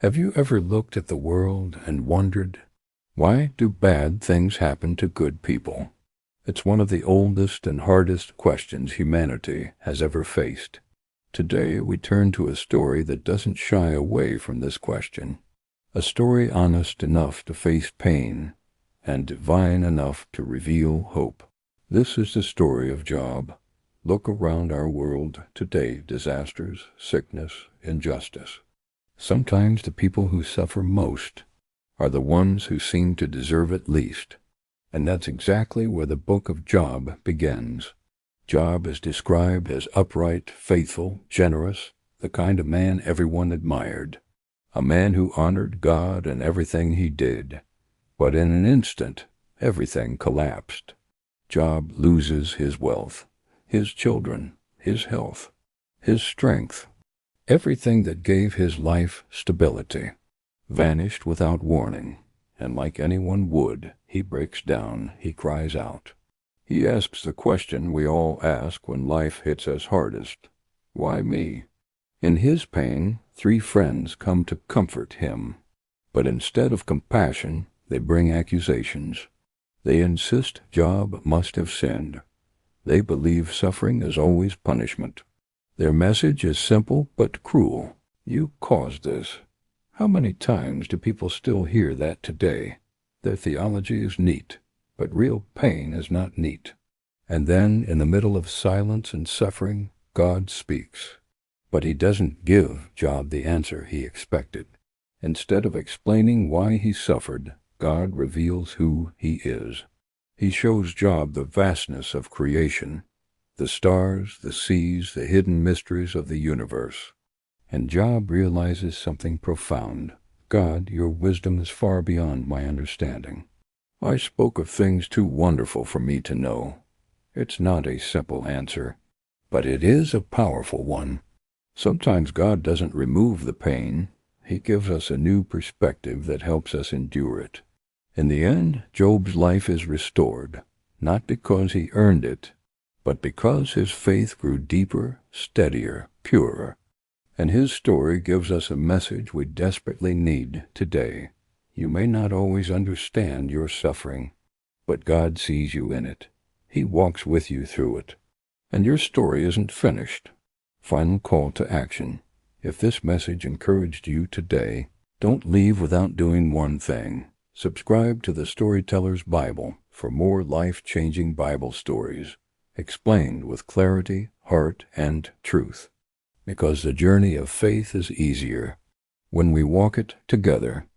Have you ever looked at the world and wondered, why do bad things happen to good people? It's one of the oldest and hardest questions humanity has ever faced. Today we turn to a story that doesn't shy away from this question. A story honest enough to face pain and divine enough to reveal hope. This is the story of Job. Look around our world today: disasters, sickness, injustice. Sometimes the people who suffer most are the ones who seem to deserve it least. And that's exactly where the book of Job begins. Job is described as upright, faithful, generous, the kind of man everyone admired. A man who honored God in everything he did. But in an instant, everything collapsed. Job loses his wealth, his children, his health, his strength. Everything that gave his life stability vanished without warning, and like anyone would, he breaks down, he cries out. He asks the question we all ask when life hits us hardest: why me? In his pain, 3 friends come to comfort him, but instead of compassion, they bring accusations. They insist Job must have sinned. They believe suffering is always punishment. Their message is simple but cruel. You caused this. How many times do people still hear that today? Their theology is neat, but real pain is not neat. And then, in the middle of silence and suffering, God speaks. But he doesn't give Job the answer he expected. Instead of explaining why he suffered, God reveals who he is. He shows Job the vastness of creation, the stars, the seas, the hidden mysteries of the universe. And Job realizes something profound. God, your wisdom is far beyond my understanding. I spoke of things too wonderful for me to know. It's not a simple answer, but it is a powerful one. Sometimes God doesn't remove the pain. He gives us a new perspective that helps us endure it. In the end, Job's life is restored, not because he earned it, but because his faith grew deeper, steadier, purer. And his story gives us a message we desperately need today. You may not always understand your suffering, but God sees you in it. He walks with you through it. And your story isn't finished. Final call to action. If this message encouraged you today, don't leave without doing one thing. Subscribe to the Storyteller's Bible for more life-changing Bible stories, explained with clarity, heart, and truth. Because the journey of faith is easier when we walk it together.